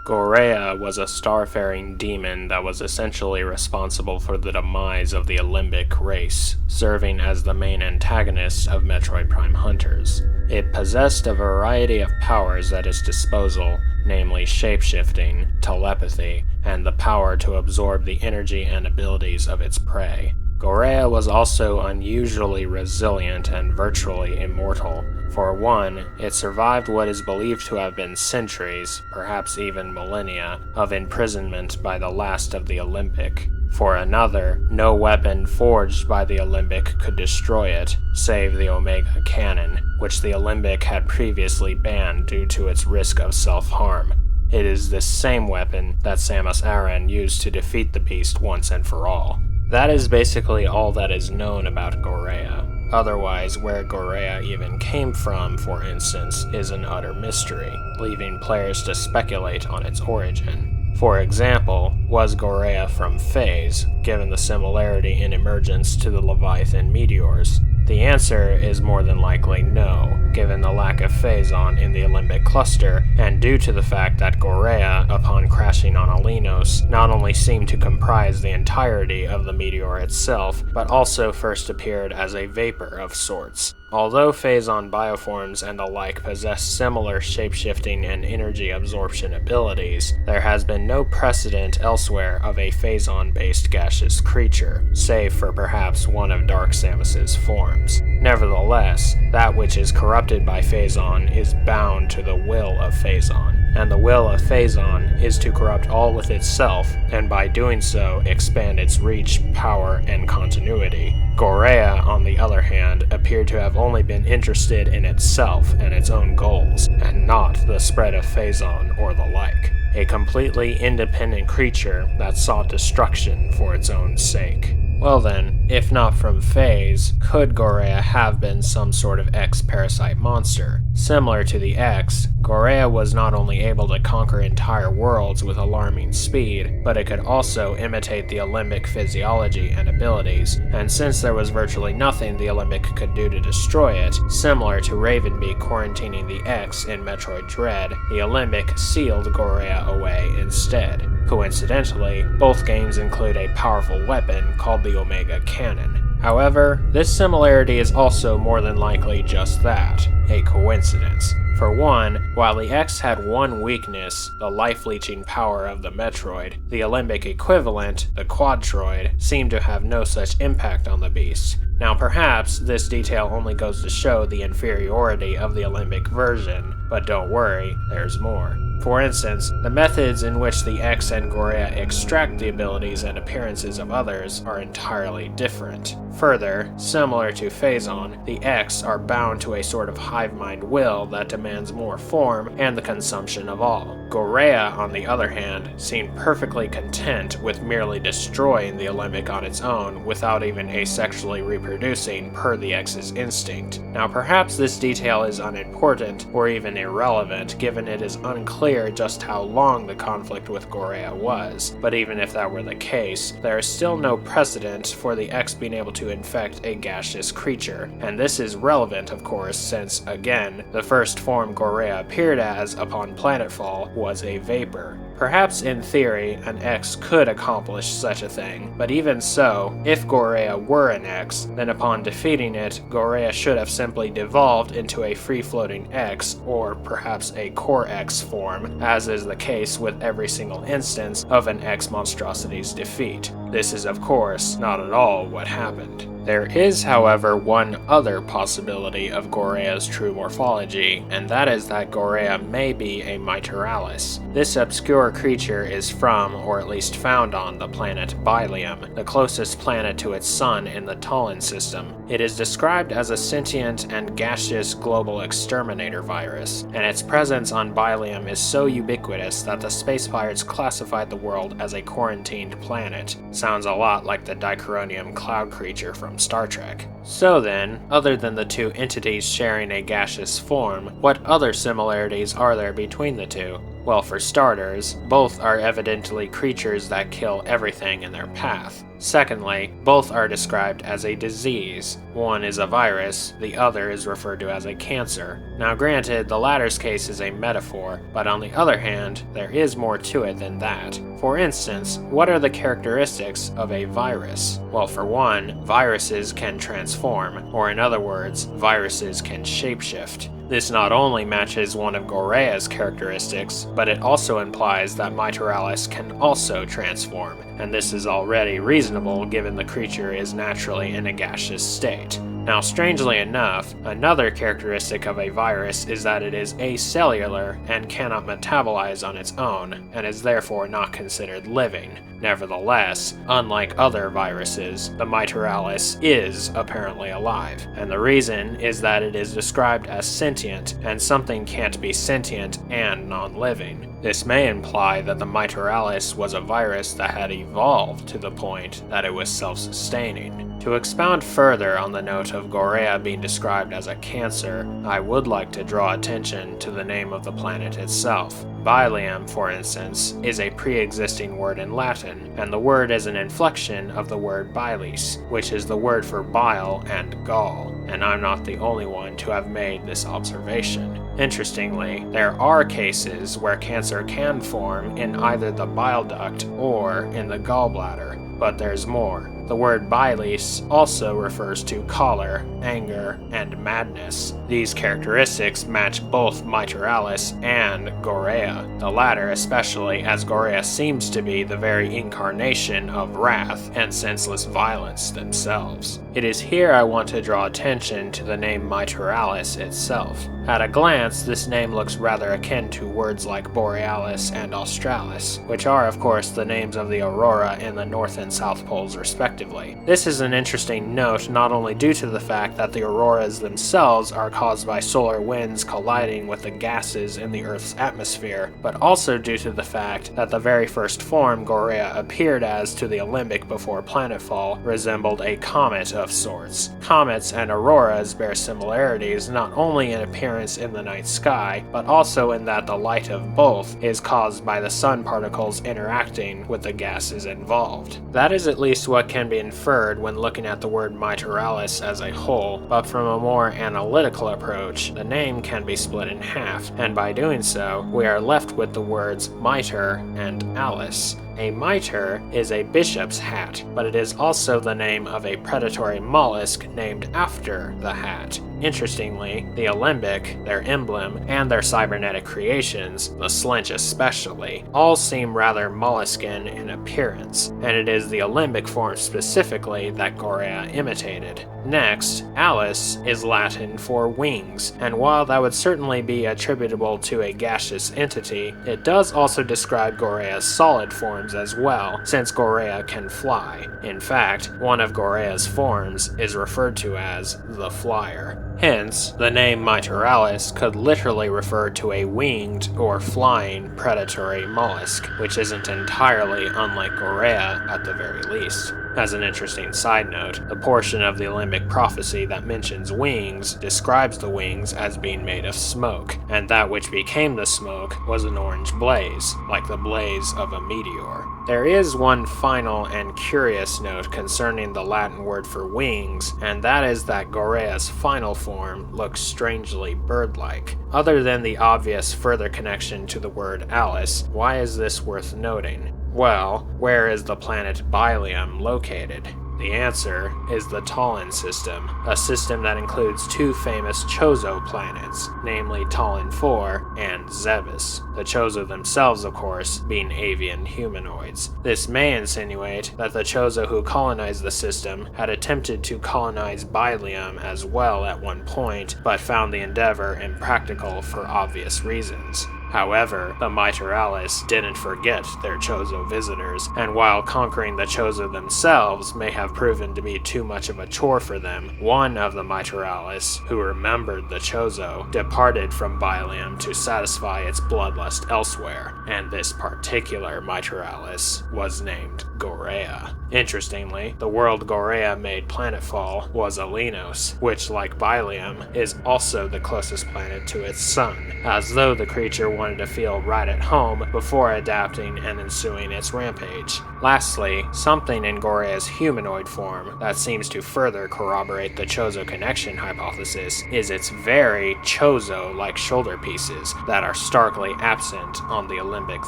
Gorea was a starfaring demon that was essentially responsible for the demise of the Alimbic race, serving as the main antagonist of Metroid Prime Hunters. It possessed a variety of powers at its disposal, namely shapeshifting, telepathy, and the power to absorb the energy and abilities of its prey. Gorea was also unusually resilient and virtually immortal. For one, it survived what is believed to have been centuries, perhaps even millennia, of imprisonment by the last of the Alimbic. For another, no weapon forged by the Alimbic could destroy it, save the Omega Cannon, which the Alimbic had previously banned due to its risk of self-harm. It is this same weapon that Samus Aran used to defeat the beast once and for all. That is basically all that is known about Gorea. Otherwise, where Gorea even came from, for instance, is an utter mystery, leaving players to speculate on its origin. For example, was Gorea from Phase, given the similarity in emergence to the Leviathan meteors? The answer is more than likely no, given the lack of Phazon in the Alimbic cluster, and due to the fact that Gorea, upon crashing on Alinos, not only seemed to comprise the entirety of the meteor itself, but also first appeared as a vapor of sorts. Although Phazon bioforms and the like possess similar shapeshifting and energy absorption abilities, there has been no precedent elsewhere of a Phazon-based gaseous creature, save for perhaps one of Dark Samus's forms. Nevertheless, that which is corrupted by Phazon is bound to the will of Phazon, and the will of Phazon is to corrupt all with itself, and by doing so expand its reach, power, and continuity. Gorea, on the other hand, appeared to have only been interested in itself and its own goals, and not the spread of Phazon or the like. A completely independent creature that sought destruction for its own sake. Well then, if not from Phase, could Gorea have been some sort of X-Parasite monster? Similar to the X, Gorea was not only able to conquer entire worlds with alarming speed, but it could also imitate the Alimbic physiology and abilities, and since there was virtually nothing the Alimbic could do to destroy it, similar to Ravenbeak quarantining the X in Metroid Dread, the Alimbic sealed Gorea away instead. Coincidentally, both games include a powerful weapon called the Omega Cannon. However, this similarity is also more than likely just that, a coincidence. For one, while the X had one weakness, the life-leeching power of the Metroid, the Alimbic equivalent, the Quadroid, seemed to have no such impact on the beast. Now perhaps this detail only goes to show the inferiority of the Alimbic version, but don't worry, there's more. For instance, the methods in which the X and Gorea extract the abilities and appearances of others are entirely different. Further, similar to Phazon, the X are bound to a sort of hive mind will that demands more form and the consumption of all. Gorea, on the other hand, seemed perfectly content with merely destroying the Alimbic on its own without even asexually reproducing per the X's instinct. Now perhaps this detail is unimportant or even irrelevant given it is unclear just how long the conflict with Gorea was, but even if that were the case, there is still no precedent for the X being able to infect a gaseous creature, and this is relevant of course since, again, the first form Gorea appeared as upon planetfall was a vapor. Perhaps in theory, an X could accomplish such a thing, but even so, if Gorea were an X, then upon defeating it, Gorea should have simply devolved into a free-floating X, or perhaps a Core X form, as is the case with every single instance of an X monstrosity's defeat. This is of course not at all what happened. There is, however, one other possibility of Gorea's true morphology, and that is that Gorea may be a Miteralis. This obscure creature is from, or at least found on, the planet Bilium, the closest planet to its sun in the Talon system. It is described as a sentient and gaseous global exterminator virus, and its presence on Bilium is so ubiquitous that the space pirates classified the world as a quarantined planet. Sounds a lot like the Dichoronium cloud creature from Star Trek. So then, other than the two entities sharing a gaseous form, what other similarities are there between the two? Well, for starters, both are evidently creatures that kill everything in their path. Secondly, both are described as a disease. One is a virus, the other is referred to as a cancer. Now granted, the latter's case is a metaphor, but on the other hand, there is more to it than that. For instance, what are the characteristics of a virus? Well, for one, viruses can transform, or in other words, viruses can shapeshift. This not only matches one of Gorea's characteristics, but it also implies that Miteralis can also transform, and this is already reasonable given the creature is naturally in a gaseous state. Now, strangely enough, another characteristic of a virus is that it is acellular and cannot metabolize on its own, and is therefore not considered living. Nevertheless, unlike other viruses, the Miteralis is apparently alive, and the reason is that it is described as sentient, and something can't be sentient and non-living. This may imply that the Miteralis was a virus that had evolved to the point that it was self-sustaining. To expound further on the note of Gorea being described as a cancer, I would like to draw attention to the name of the planet itself. Bilium, for instance, is a pre-existing word in Latin, and the word is an inflection of the word bilis, which is the word for bile and gall, and I'm not the only one to have made this observation. Interestingly, there are cases where cancer can form in either the bile duct or in the gallbladder, but there's more. The word bilis also refers to choler, anger, and madness. These characteristics match both Miteralis and Gorea, the latter especially as Gorea seems to be the very incarnation of wrath and senseless violence themselves. It is here I want to draw attention to the name Miteralis itself. At a glance, this name looks rather akin to words like Borealis and Australis, which are of course the names of the aurora in the North and South Poles respectively. This is an interesting note not only due to the fact that the auroras themselves are caused by solar winds colliding with the gases in the Earth's atmosphere, but also due to the fact that the very first form Gorea appeared as to the Alimbic before planetfall resembled a comet of sorts. Comets and auroras bear similarities not only in appearance in the night sky, but also in that the light of both is caused by the sun particles interacting with the gases involved. That is at least what can be inferred when looking at the word Miteralis as a whole, but from a more analytical approach, the name can be split in half, and by doing so, we are left with the words miter and alice. A mitre is a bishop's hat, but it is also the name of a predatory mollusk named after the hat. Interestingly, the Alimbic, their emblem, and their cybernetic creations, the slinch especially, all seem rather molluscan in appearance, and it is the Alimbic form specifically that Gorea imitated. Next, Alice is Latin for wings, and while that would certainly be attributable to a gaseous entity, it does also describe Gorea's solid forms as well, since Gorea can fly. In fact, one of Gorea's forms is referred to as the Flyer. Hence, the name Miteralis could literally refer to a winged or flying predatory mollusk, which isn't entirely unlike Gorea at the very least. As an interesting side note, the portion of the Alimbic prophecy that mentions wings describes the wings as being made of smoke, and that which became the smoke was an orange blaze, like the blaze of a meteor. There is one final and curious note concerning the Latin word for wings, and that is that Gorea's final form looks strangely bird-like. Other than the obvious further connection to the word Alice, why is this worth noting? Well, where is the planet Bilium located? The answer is the Tallin system, a system that includes two famous Chozo planets, namely Tallin 4 and Zebes. The Chozo themselves, of course, being avian humanoids. This may insinuate that the Chozo who colonized the system had attempted to colonize Bilium as well at one point, but found the endeavor impractical for obvious reasons. However, the Miteralis didn't forget their Chozo visitors, and while conquering the Chozo themselves may have proven to be too much of a chore for them, one of the Miteralis, who remembered the Chozo, departed from Bilium to satisfy its bloodlust elsewhere, and this particular Miteralis was named Gorea. Interestingly, the world Gorea made planetfall was Alinos, which, like Bilium, is also the closest planet to its sun, as though the creature wanted to feel right at home before adapting and ensuing its rampage. Lastly, something in Gorea's humanoid form that seems to further corroborate the Chozo connection hypothesis is its very Chozo-like shoulder pieces that are starkly absent on the Alimbic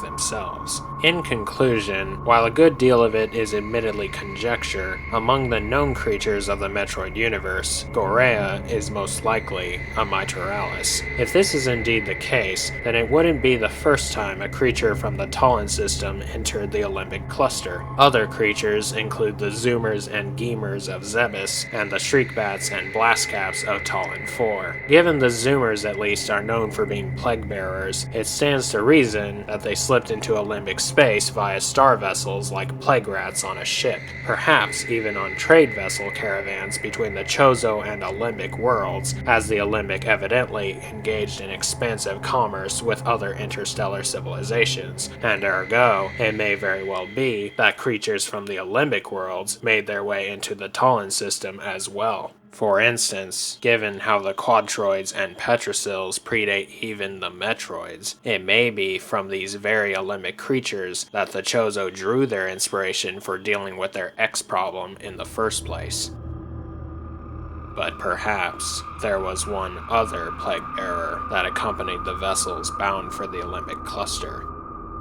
themselves. In conclusion, while a good deal of it is admittedly conjecture, among the known creatures of the Metroid universe, Gorea is most likely a Miteralis. If this is indeed the case, then it wouldn't be the first time a creature from the Talon system entered the Alimbic cluster. Other creatures include the Zoomers and Geemers of Zebes, and the Shriekbats and Blastcaps of Talon 4. Given the Zoomers at least are known for being plague bearers, it stands to reason that they slipped into Alimbic space via star vessels like plague rats on a ship, perhaps even on trade vessel caravans between the Chozo and Alimbic worlds, as the Alimbic evidently engaged in expansive commerce with other interstellar civilizations, and ergo, it may very well be that creatures from the Alimbic worlds made their way into the Talon system as well. For instance, given how the Quadroids and Petrocils predate even the Metroids, it may be from these very Alimbic creatures that the Chozo drew their inspiration for dealing with their X problem in the first place. But perhaps there was one other plague bearer that accompanied the vessels bound for the Alimbic cluster.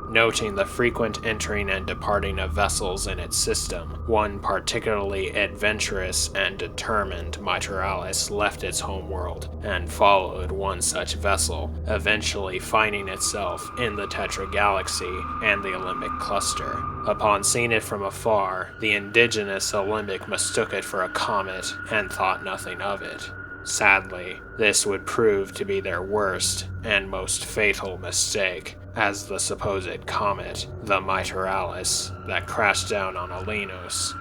Noting the frequent entering and departing of vessels in its system, one particularly adventurous and determined Miteralis left its homeworld and followed one such vessel, eventually finding itself in the Tetra Galaxy and the Alimbic cluster. Upon seeing it from afar, the indigenous Alimbic mistook it for a comet and thought nothing of it. Sadly, this would prove to be their worst and most fatal mistake, as the supposed comet, the Miteralis, that crashed down on Alinos,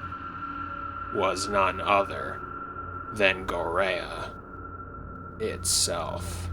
was none other than Gorea itself.